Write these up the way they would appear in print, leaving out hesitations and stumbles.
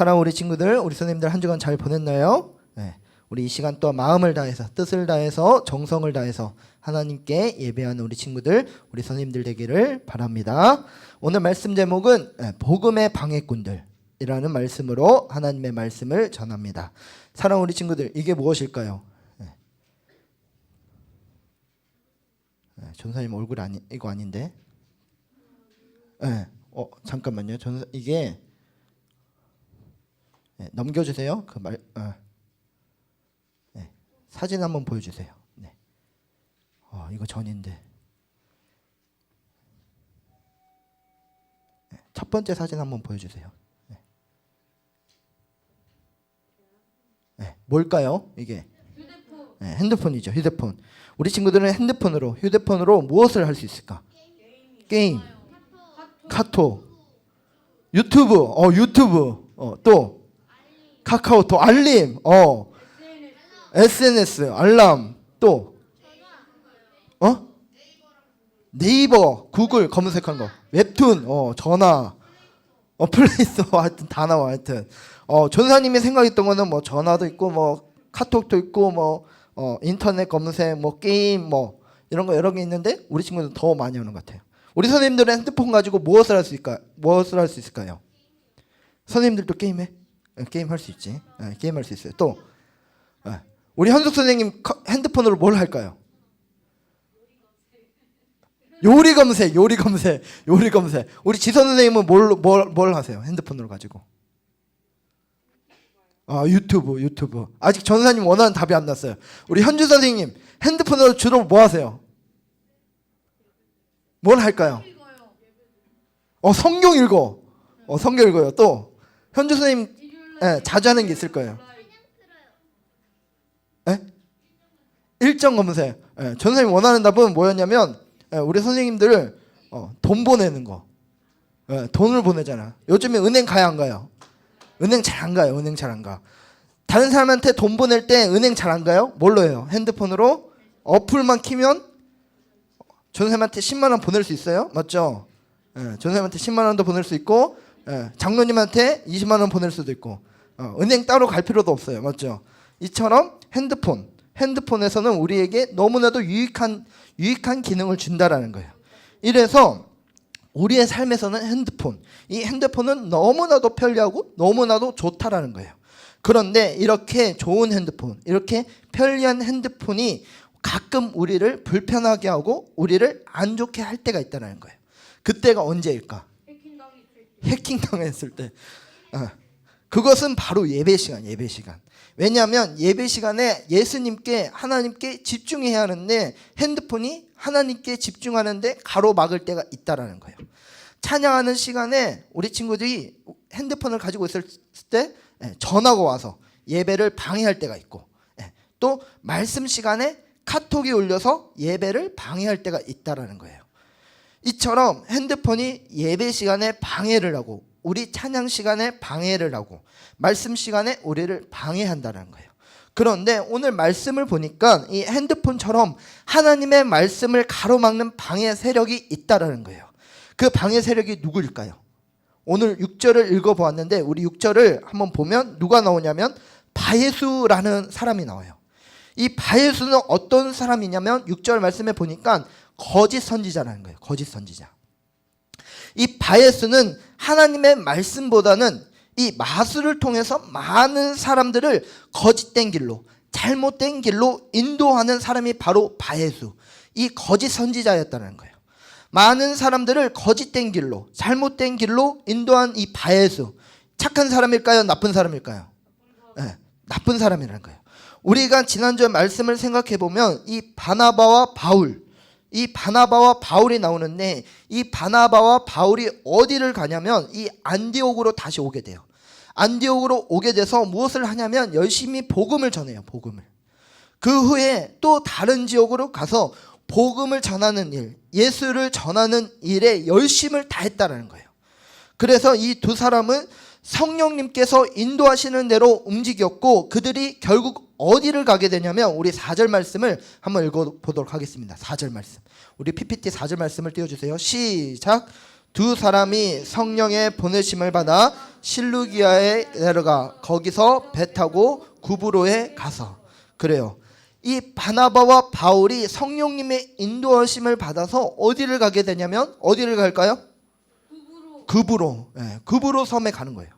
사랑하는 우리 친구들, 우리 선생님들 한 주간 잘 보냈나요? 네. 우리 이 시간 또 마음을 다해서, 뜻을 다해서, 정성을 다해서 하나님께 예배하는 우리 친구들, 우리 선생님들 되기를 바랍니다. 오늘 말씀 제목은 복음의 방해꾼들이라는 말씀으로 하나님의 말씀을 전합니다. 사랑하는 우리 친구들, 이게 무엇일까요? 전사님 얼굴 이거 아닌데? 잠깐만요. 이게 넘겨주세요. 사진 한번 보여주세요. 이거 전인데. 첫 번째 사진 한번 보여주세요. 뭘까요? 이게 핸드폰이죠. 휴대폰. 우리 친구들은 휴대폰으로 무엇을 할 수 있을까? 게임, 카톡, 유튜브, 또 카카오톡, 알림, SNS, 알람, 또 네이버, 구글 검색한 거, 웹툰, 전화, 플레이스토어, 하여튼 다 나와. 하여튼 전사님이 생각했던 거는 뭐 전화도 있고 뭐 카톡도 있고 뭐 인터넷 검색, 뭐 게임, 뭐 이런 거 여러 개 있는데 우리 친구들은 더 많이 하는 것 같아요. 우리 선생님들은 핸드폰 가지고 무엇을 할 수 있을까요? 선생님들도 게임해? 게임 할 수 있지. 게임 할 수 있어요. 또 우리 현숙 선생님 핸드폰으로 뭘 할까요? 요리 검색. 우리 지선 선생님은 뭘 하세요? 핸드폰으로 가지고. 유튜브. 아직 전사님 원하는 답이 안 났어요. 우리 현주 선생님 핸드폰으로 주로 뭐 하세요? 뭘 할까요? 성경 읽어. 성경 읽어요. 또 현주 선생님 자주 하는 게 있을 거예요. 일정 검색. 전사님 원하는 답은 뭐였냐면 우리 선생님들 돈 보내는 거. 돈을 보내잖아. 요즘에 은행 가야 안 가요? 은행 잘 안 가요. 다른 사람한테 돈 보낼 때 은행 잘 안 가요? 뭘로 해요? 핸드폰으로 어플만 키면 전사님한테 10만 원 보낼 수 있어요? 맞죠? 전사님한테 10만 원도 보낼 수 있고 장로님한테 20만 원 보낼 수도 있고 은행 따로 갈 필요도 없어요. 맞죠? 이처럼 핸드폰에서는 우리에게 너무나도 유익한 기능을 준다라는 거예요. 이래서 우리의 삶에서는 이 핸드폰은 너무나도 편리하고 너무나도 좋다라는 거예요. 그런데 이렇게 좋은 핸드폰, 이렇게 편리한 핸드폰이 가끔 우리를 불편하게 하고 우리를 안 좋게 할 때가 있다는 거예요. 그때가 언제일까? 해킹당했을 때. 그것은 바로 예배 시간. 왜냐하면 예배 시간에 예수님께, 하나님께 집중해야 하는데 핸드폰이 하나님께 집중하는데 가로막을 때가 있다라는 거예요. 찬양하는 시간에 우리 친구들이 핸드폰을 가지고 있을 때 전화가 와서 예배를 방해할 때가 있고, 또 말씀 시간에 카톡이 울려서 예배를 방해할 때가 있다라는 거예요. 이처럼 핸드폰이 예배 시간에 방해를 하고 우리 찬양 시간에 방해를 하고 말씀 시간에 우리를 방해한다는 거예요. 그런데 오늘 말씀을 보니까 이 핸드폰처럼 하나님의 말씀을 가로막는 방해 세력이 있다라는 거예요. 그 방해 세력이 누구일까요? 오늘 6절을 읽어보았는데 우리 6절을 한번 보면 누가 나오냐면 바예수라는 사람이 나와요. 이 바예수는 어떤 사람이냐면 6절 말씀에 보니까 거짓 선지자라는 거예요. 거짓 선지자. 이 바예수는 하나님의 말씀보다는 이 마술을 통해서 많은 사람들을 거짓된 길로, 잘못된 길로 인도하는 사람이 바로 바예수, 이 거짓 선지자였다는 거예요. 많은 사람들을 거짓된 길로, 잘못된 길로 인도한 이 바예수, 착한 사람일까요? 나쁜 사람일까요? 나쁜 사람이라는 거예요. 우리가 지난주에 말씀을 생각해 보면 이 바나바와 바울이 나오는데 이 바나바와 바울이 어디를 가냐면 이 안디옥으로 다시 오게 돼요. 안디옥으로 오게 돼서 무엇을 하냐면 열심히 복음을 전해요. 복음을. 그 후에 또 다른 지역으로 가서 복음을 전하는 일, 예수를 전하는 일에 열심을 다했다는 거예요. 그래서 이 두 사람은 성령님께서 인도하시는 대로 움직였고 그들이 결국 어디를 가게 되냐면 우리 4절 말씀을 한번 읽어보도록 하겠습니다. 4절 말씀. 우리 PPT 4절 말씀을 띄워주세요. 시작. 두 사람이 성령의 보내심을 받아 실루기아에 내려가 거기서 배 타고 구브로에 가서. 그래요. 이 바나바와 바울이 성령님의 인도하심을 받아서 어디를 가게 되냐면 어디를 갈까요? 구브로. 네, 구브로 섬에 가는 거예요.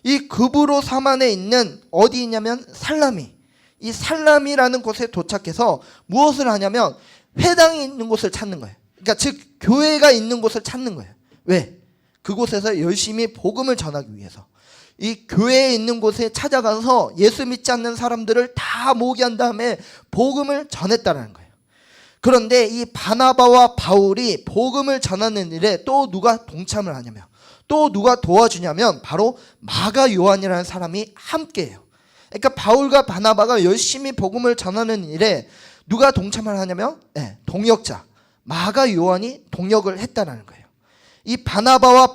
이 구브로 섬 안에 있는 어디 있냐면 살라미. 이 살라미라는 곳에 도착해서 무엇을 하냐면 회당이 있는 곳을 찾는 거예요. 그러니까 즉 교회가 있는 곳을 찾는 거예요. 왜? 그곳에서 열심히 복음을 전하기 위해서. 이 교회에 있는 곳에 찾아가서 예수 믿지 않는 사람들을 다 모으게 한 다음에 복음을 전했다는 거예요. 그런데 이 바나바와 바울이 복음을 전하는 일에 또 누가 동참을 하냐면, 또 누가 도와주냐면 바로 마가 요한이라는 사람이 함께해요. 그러니까 바울과 바나바가 열심히 복음을 전하는 일에 누가 동참을 하냐면 동역자 마가 요한이 동역을 했다는 거예요. 이 바나바와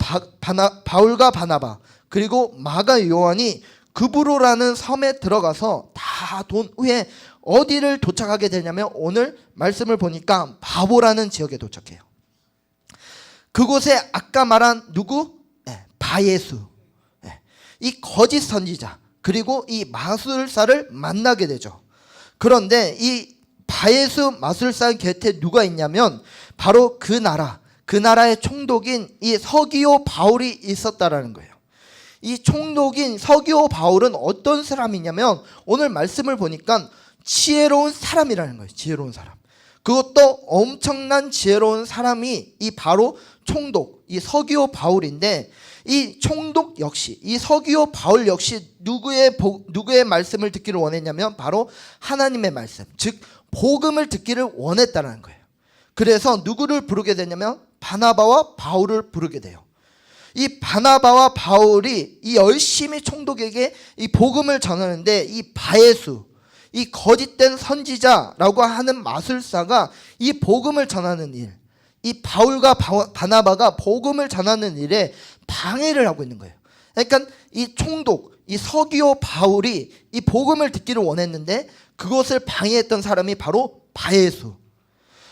바울과 바나바 그리고 마가 요한이 구브로라는 섬에 들어가서 다 돈 후에 어디를 도착하게 되냐면 오늘 말씀을 보니까 바보라는 지역에 도착해요. 그곳에 아까 말한 누구? 바예수. 이 거짓 선지자 그리고 이 마술사를 만나게 되죠. 그런데 이 바예수 마술사 곁에 누가 있냐면 바로 그 나라의 총독인 이 서기오 바울이 있었다라는 거예요. 이 총독인 서기오 바울은 어떤 사람이냐면 오늘 말씀을 보니까 지혜로운 사람이라는 거예요. 지혜로운 사람. 그것도 엄청난 지혜로운 사람이 이 바로 총독 이 서기오 바울인데 이 총독 역시 이 서기오 바울 역시 누구의 말씀을 듣기를 원했냐면 바로 하나님의 말씀 즉 복음을 듣기를 원했다는 거예요. 그래서 누구를 부르게 되냐면 바나바와 바울을 부르게 돼요. 이 바나바와 바울이 이 열심히 총독에게 이 복음을 전하는데 이 바예수 이 거짓된 선지자라고 하는 마술사가 이 복음을 전하는 일, 이 바울과 바나바가 복음을 전하는 일에 방해를 하고 있는 거예요. 그러니까 이 총독, 이 서기오 바울이 이 복음을 듣기를 원했는데 그것을 방해했던 사람이 바로 바예수.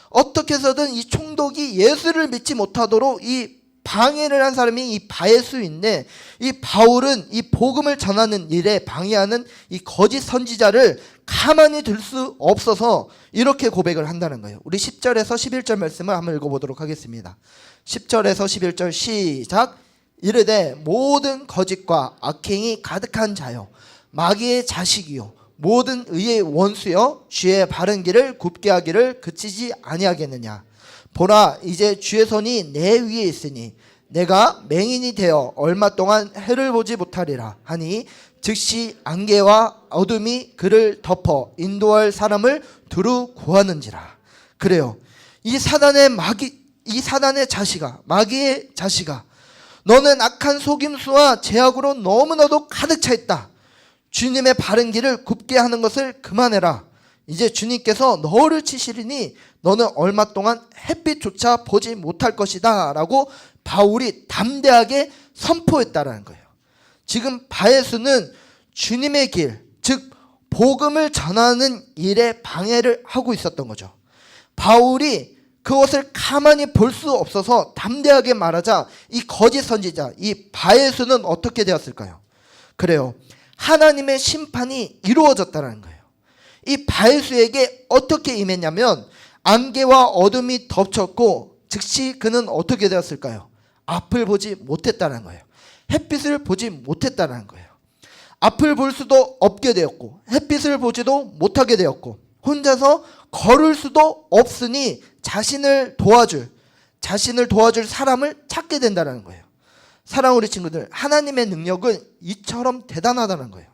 어떻게 해서든 이 총독이 예수를 믿지 못하도록 이 방해를 한 사람이 이 바예수인데 이 바울은 이 복음을 전하는 일에 방해하는 이 거짓 선지자를 가만히 둘 수 없어서 이렇게 고백을 한다는 거예요. 우리 10절에서 11절 말씀을 한번 읽어보도록 하겠습니다. 10절에서 11절 시작. 이르되 모든 거짓과 악행이 가득한 자요 마귀의 자식이요 모든 의의 원수여 주의 바른 길을 굽게 하기를 그치지 아니하겠느냐. 보라 이제 주의 손이 내 위에 있으니 내가 맹인이 되어 얼마 동안 해를 보지 못하리라 하니 즉시 안개와 어둠이 그를 덮어 인도할 사람을 두루 구하는지라. 그래요. 이 사단의 자식아 마귀의 자식아 너는 악한 속임수와 죄악으로 너무나도 가득 차 있다. 주님의 바른 길을 굽게 하는 것을 그만해라. 이제 주님께서 너를 치시리니 너는 얼마 동안 햇빛조차 보지 못할 것이다 라고 바울이 담대하게 선포했다라는 거예요. 지금 바예수는 주님의 길, 즉 복음을 전하는 일에 방해를 하고 있었던 거죠. 바울이 그것을 가만히 볼 수 없어서 담대하게 말하자 이 거짓 선지자, 이 바예수는 어떻게 되었을까요? 그래요. 하나님의 심판이 이루어졌다는 거예요. 이 바예수에게 어떻게 임했냐면 안개와 어둠이 덮쳤고 즉시 그는 어떻게 되었을까요? 앞을 보지 못했다는 거예요. 햇빛을 보지 못했다는 거예요. 앞을 볼 수도 없게 되었고 햇빛을 보지도 못하게 되었고 혼자서 걸을 수도 없으니 자신을 도와줄 사람을 찾게 된다는 거예요. 사랑하는 우리 친구들, 하나님의 능력은 이처럼 대단하다는 거예요.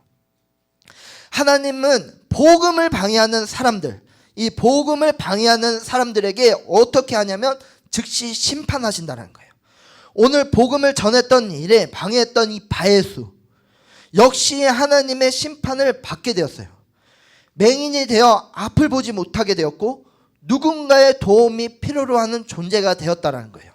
하나님은 복음을 방해하는 사람들, 이 복음을 방해하는 사람들에게 어떻게 하냐면 즉시 심판하신다는 거예요. 오늘 복음을 전했던 일에 방해했던 이 바예수 역시 하나님의 심판을 받게 되었어요. 맹인이 되어 앞을 보지 못하게 되었고 누군가의 도움이 필요로 하는 존재가 되었다는 거예요.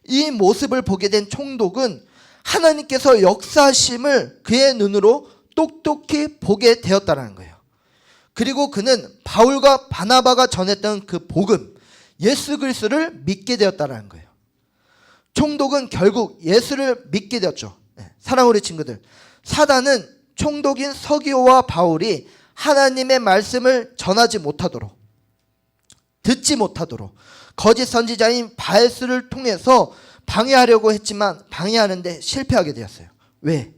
이 모습을 보게 된 총독은 하나님께서 역사하심을 그의 눈으로 똑똑히 보게 되었다는 거예요. 그리고 그는 바울과 바나바가 전했던 그 복음, 예수 그리스도를 믿게 되었다는 거예요. 총독은 결국 예수를 믿게 되었죠. 사랑하는 우리 친구들, 사단은 총독인 서기오와 바울이 하나님의 말씀을 전하지 못하도록, 듣지 못하도록 거짓 선지자인 바에스를 통해서 방해하려고 했지만 방해하는데 실패하게 되었어요. 왜?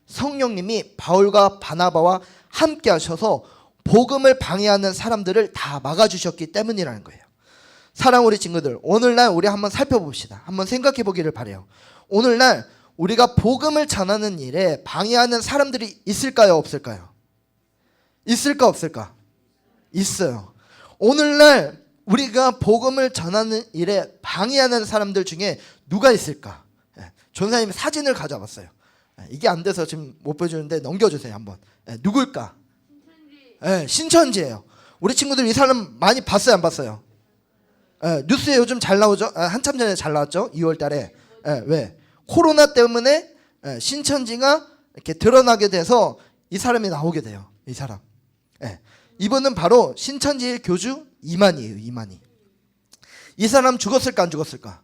성령님이 바울과 바나바와 함께 하셔서 복음을 방해하는 사람들을 다 막아주셨기 때문이라는 거예요. 사랑하는 우리 친구들, 오늘날 우리 한번 살펴봅시다. 한번 생각해 보기를 바라요. 오늘날 우리가 복음을 전하는 일에 방해하는 사람들이 있을까요, 없을까요? 있을까, 없을까? 있어요. 오늘날 우리가 복음을 전하는 일에 방해하는 사람들 중에 누가 있을까? 전사님 사진을 가져왔어요. 이게 안 돼서 지금 못 보여주는데 넘겨주세요 한번. 누굴까? 신천지예요. 우리 친구들 이 사람 많이 봤어요, 안 봤어요? 뉴스에 요즘 잘 나오죠? 한참 전에 잘 나왔죠? 2월 달에. 왜? 코로나 때문에 신천지가 이렇게 드러나게 돼서 이 사람이 나오게 돼요. 이 사람. 이분은 바로 신천지의 교주 이만희예요. 이만희. 이 사람 죽었을까, 안 죽었을까?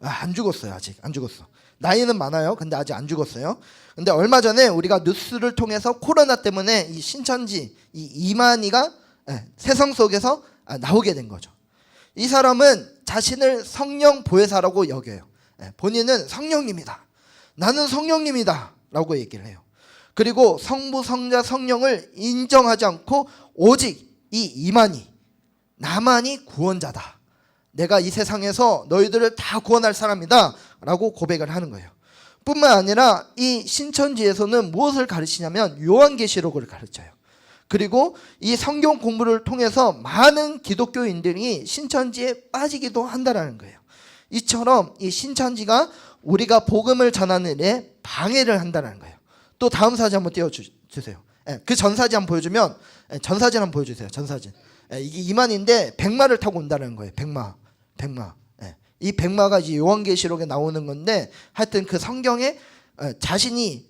안 죽었어요. 아직 안 죽었어. 나이는 많아요. 근데 아직 안 죽었어요. 근데 얼마 전에 우리가 뉴스를 통해서 코로나 때문에 이 신천지 이 이만희가 세상 속에서 나오게 된 거죠. 이 사람은 자신을 성령 보혜사라고 여겨요. 본인은 성령님이다. 나는 성령님이다 라고 얘기를 해요. 그리고 성부, 성자, 성령을 인정하지 않고 오직 이 이만희, 나만이 구원자다. 내가 이 세상에서 너희들을 다 구원할 사람이다 라고 고백을 하는 거예요. 뿐만 아니라 이 신천지에서는 무엇을 가르치냐면 요한계시록을 가르쳐요. 그리고 이 성경 공부를 통해서 많은 기독교인들이 신천지에 빠지기도 한다는 거예요. 이처럼 이 신천지가 우리가 복음을 전하는 일에 방해를 한다는 거예요. 또 다음 사진 한번 띄워주세요. 그 전사진 한번 보여주면, 전사진 한번 보여주세요. 전사진. 이게 이만인데 백마를 타고 온다는 거예요. 백마. 이 백마가 이제 요한계시록에 나오는 건데, 하여튼 그 성경에 자신이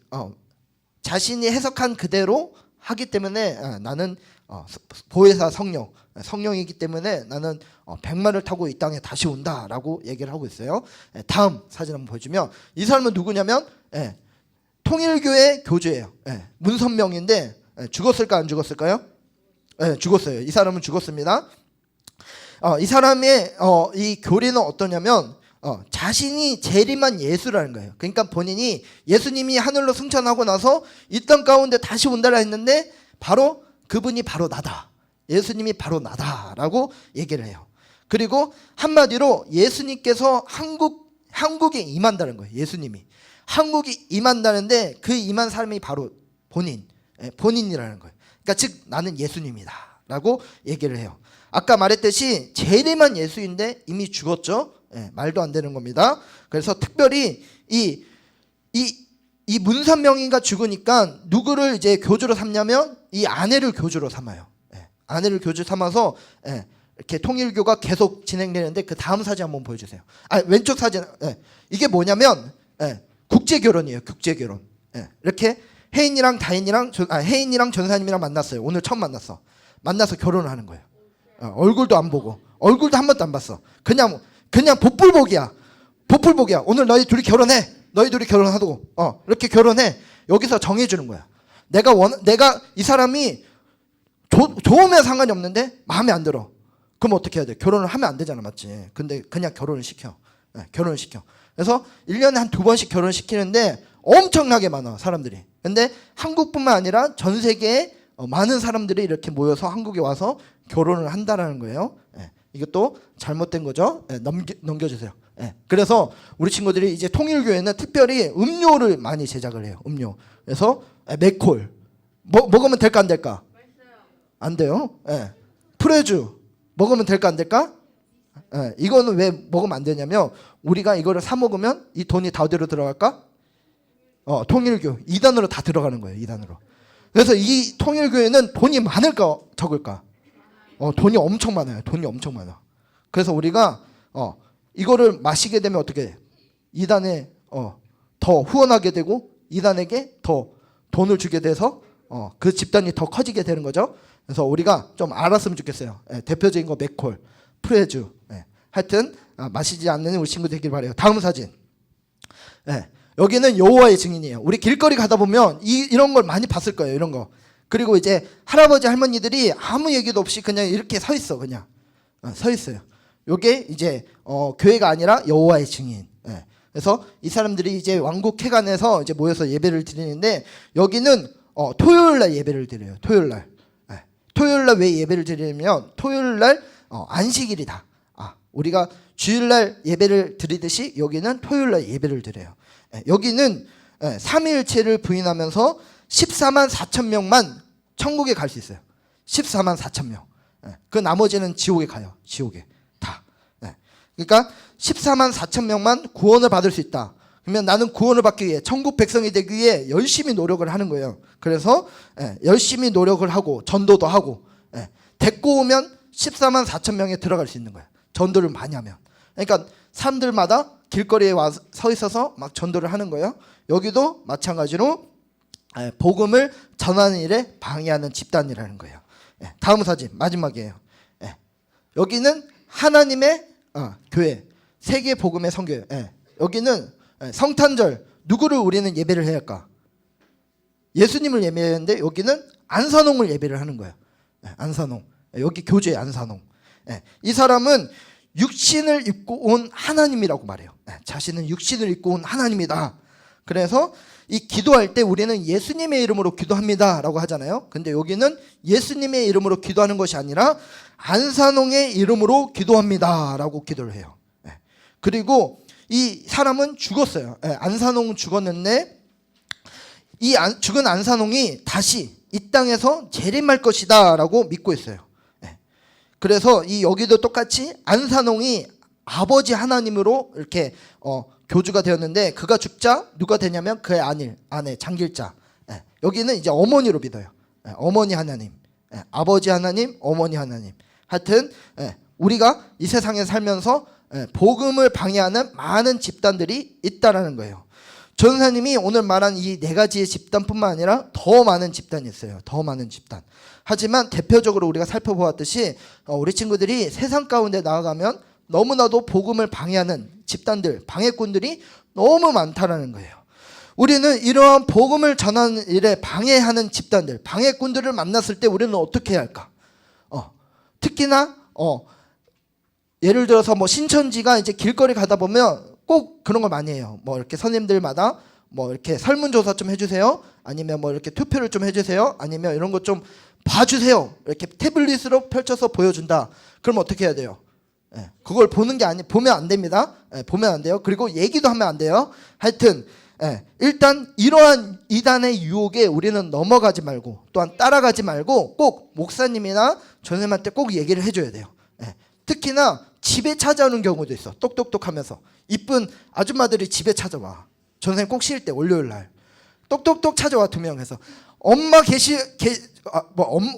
해석한 그대로 하기 때문에 나는 보혜사 성령이기 때문에 나는 백마를 타고 이 땅에 다시 온다라고 얘기를 하고 있어요. 다음 사진 한번 보여주면, 이 사람은 누구냐면 통일교회 교주예요. 문선명인데 죽었을까, 안 죽었을까요? 죽었어요. 이 사람은 죽었습니다. 이 사람의 이 교리는 어떠냐면 자신이 재림한 예수라는 거예요. 그러니까 본인이 예수님이 하늘로 승천하고 나서 이 땅 가운데 다시 온다라 했는데 바로 그분이 바로 나다. 예수님이 바로 나다라고 얘기를 해요. 그리고 한마디로 예수님께서 한국에 임한다는 거예요. 예수님이 한국이 임한다는데 그 임한 사람이 바로 본인이라는 거예요. 그러니까 즉 나는 예수님이다라고 얘기를 해요. 아까 말했듯이 재림한 예수인데 이미 죽었죠. 말도 안 되는 겁니다. 그래서 특별히 이 문선명이가 죽으니까 누구를 이제 교주로 삼냐면 이 아내를 교주로 삼아요. 아내를 교주 삼아서 이렇게 통일교가 계속 진행되는데 그 다음 사진 한번 보여주세요. 왼쪽 사진. 이게 뭐냐면 국제결혼이에요. 국제결혼. 이렇게 혜인이랑 전사님이랑 만났어요. 오늘 처음 만나서 결혼을 하는 거예요. 얼굴도 안 보고, 얼굴도 한 번도 안 봤어. 그냥 복불복이야. 오늘 너희 둘이 결혼해. 너희 둘이 결혼하고 이렇게 결혼해. 여기서 정해주는 거야. 내가 이 사람이 좋으면 상관이 없는데 마음에 안 들어. 그럼 어떻게 해야 돼? 결혼을 하면 안 되잖아, 맞지? 근데 그냥 결혼을 시켜. 그래서 1년에 한 2번씩 결혼을 시키는데 엄청나게 많아, 사람들이. 근데 한국뿐만 아니라 전 세계에 많은 사람들이 이렇게 모여서 한국에 와서 결혼을 한다라는 거예요. 이것도 잘못된 거죠. 넘겨주세요. 그래서 우리 친구들이 이제 통일교회는 특별히 음료를 많이 제작을 해요. 음료. 그래서 맥콜 먹으면 될까, 안 될까? 안 돼요. 프레주 먹으면 될까, 안 될까? 이거는 왜 먹으면 안 되냐면 우리가 이거를 사 먹으면 이 돈이 다 어디로 들어갈까? 통일교 2단으로 다 들어가는 거예요. 2단으로. 그래서 이 통일교회는 돈이 많을까 적을까? 돈이 엄청 많아요. 돈이 엄청 많아. 그래서 우리가 이거를 마시게 되면 어떻게 돼? 2단에 더 후원하게 되고 2단에게 더 돈을 주게 돼서 그 집단이 더 커지게 되는 거죠. 그래서 우리가 좀 알았으면 좋겠어요. 대표적인 거 맥콜, 프레주, 하여튼 마시지 않는 우리 친구 되길 바래요. 다음 사진. 예, 여기는 여호와의 증인이에요. 우리 길거리 가다 보면 이런 걸 많이 봤을 거예요. 이런 거. 그리고 이제 할아버지 할머니들이 아무 얘기도 없이 그냥 이렇게 서 있어. 그냥 서 있어요. 요게 이제 교회가 아니라 여호와의 증인. 예. 그래서 이 사람들이 이제 왕국회관에서 이제 모여서 예배를 드리는데, 여기는 토요일 날 예배를 드려요. 토요일 날. 예. 토요일 날 왜 예배를 드리냐면 토요일 날 안식일이다. 우리가 주일 날 예배를 드리듯이 여기는 토요일 날 예배를 드려요. 예. 여기는 삼위일체를 부인하면서 14만 4천 명만 천국에 갈 수 있어요. 14만 4천 명. 예. 그 나머지는 지옥에 가요. 지옥에 다. 예. 그러니까 14만 4천 명만 구원을 받을 수 있다. 그러면 나는 구원을 받기 위해, 천국 백성이 되기 위해 열심히 노력을 하는 거예요. 그래서 열심히 노력을 하고 전도도 하고, 데리고 오면 14만 4천 명에 들어갈 수 있는 거예요. 전도를 많이 하면. 그러니까 사람들마다 길거리에 와서 서 있어서 막 전도를 하는 거예요. 여기도 마찬가지로 복음을 전하는 일에 방해하는 집단이라는 거예요. 다음 사진 마지막이에요. 여기는 하나님의 교회, 세계 복음의 선교예요. 여기는 성탄절, 누구를 우리는 예배를 해야 할까? 예수님을 예배하는데 여기는 안산홍을 예배를 하는 거예요. 안산홍. 여기 교주의 안산홍. 이 사람은 육신을 입고 온 하나님이라고 말해요. 자신은 육신을 입고 온 하나님이다. 그래서 이 기도할 때 우리는 예수님의 이름으로 기도합니다 라고 하잖아요. 근데 여기는 예수님의 이름으로 기도하는 것이 아니라 안산홍의 이름으로 기도합니다 라고 기도를 해요. 그리고 이 사람은 죽었어요. 안산홍은 죽었는데 이 죽은 안산홍이 다시 이 땅에서 재림할 것이다 라고 믿고 있어요. 그래서 여기도 똑같이 안산홍이 아버지 하나님으로 이렇게 교주가 되었는데, 그가 죽자 누가 되냐면 그의 아내 장길자. 여기는 이제 어머니로 믿어요. 어머니 하나님, 아버지 하나님, 어머니 하나님. 하여튼 우리가 이 세상에 살면서 복음을 방해하는 많은 집단들이 있다라는 거예요. 전사님이 오늘 말한 이 네 가지의 집단뿐만 아니라 더 많은 집단이 있어요. 더 많은 집단. 하지만 대표적으로 우리가 살펴보았듯이 우리 친구들이 세상 가운데 나아가면 너무나도 복음을 방해하는 집단들, 방해꾼들이 너무 많다라는 거예요. 우리는 이러한 복음을 전하는 일에 방해하는 집단들, 방해꾼들을 만났을 때 우리는 어떻게 해야 할까? 특히나 예를 들어서 뭐 신천지가 이제 길거리 가다 보면 꼭 그런 걸 많이 해요. 뭐 이렇게 선생님들마다 뭐 이렇게 설문조사 좀 해주세요. 아니면 뭐 이렇게 투표를 좀 해주세요. 아니면 이런 것 좀 봐주세요. 이렇게 태블릿으로 펼쳐서 보여준다. 그럼 어떻게 해야 돼요? 그걸 보는 게 보면 안 됩니다. 보면 안 돼요. 그리고 얘기도 하면 안 돼요. 하여튼 일단 이러한 이단의 유혹에 우리는 넘어가지 말고, 또한 따라가지 말고 꼭 목사님이나 전생한테 꼭 얘기를 해줘야 돼요. 특히나 집에 찾아오는 경우도 있어. 똑똑똑 하면서 이쁜 아줌마들이 집에 찾아와. 전생 꼭 쉴 때 월요일 날 똑똑똑 찾아와. 2명 해서 엄마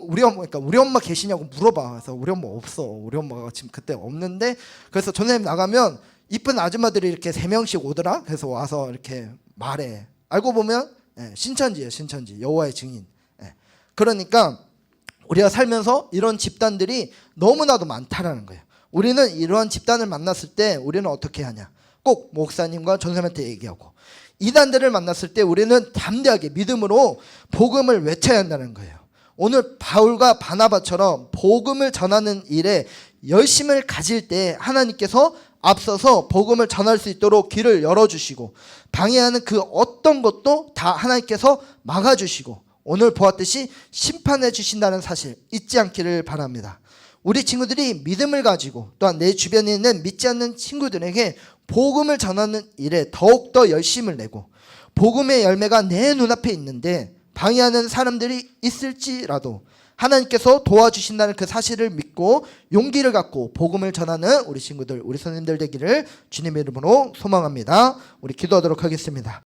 우리 엄마, 그러니까 우리 엄마 계시냐고 물어봐. 그래서 우리 엄마 없어. 우리 엄마가 지금 그때 없는데, 그래서 전생님 나가면 이쁜 아줌마들이 이렇게 3명씩 오더라. 그래서 와서 이렇게 말해. 알고 보면 신천지예요. 신천지, 여호와의 증인. 그러니까 우리가 살면서 이런 집단들이 너무나도 많다라는 거예요. 우리는 이러한 집단을 만났을 때 우리는 어떻게 하냐? 꼭 목사님과 전사님한테 얘기하고, 이단들을 만났을 때 우리는 담대하게 믿음으로 복음을 외쳐야 한다는 거예요. 오늘 바울과 바나바처럼 복음을 전하는 일에 열심을 가질 때 하나님께서 앞서서 복음을 전할 수 있도록 길을 열어주시고, 방해하는 그 어떤 것도 다 하나님께서 막아주시고, 오늘 보았듯이 심판해 주신다는 사실 잊지 않기를 바랍니다. 우리 친구들이 믿음을 가지고, 또한 내 주변에 있는 믿지 않는 친구들에게 복음을 전하는 일에 더욱더 열심을 내고, 복음의 열매가 내 눈앞에 있는데 방해하는 사람들이 있을지라도 하나님께서 도와주신다는 그 사실을 믿고 용기를 갖고 복음을 전하는 우리 친구들, 우리 선생님들 되기를 주님의 이름으로 소망합니다. 우리 기도하도록 하겠습니다.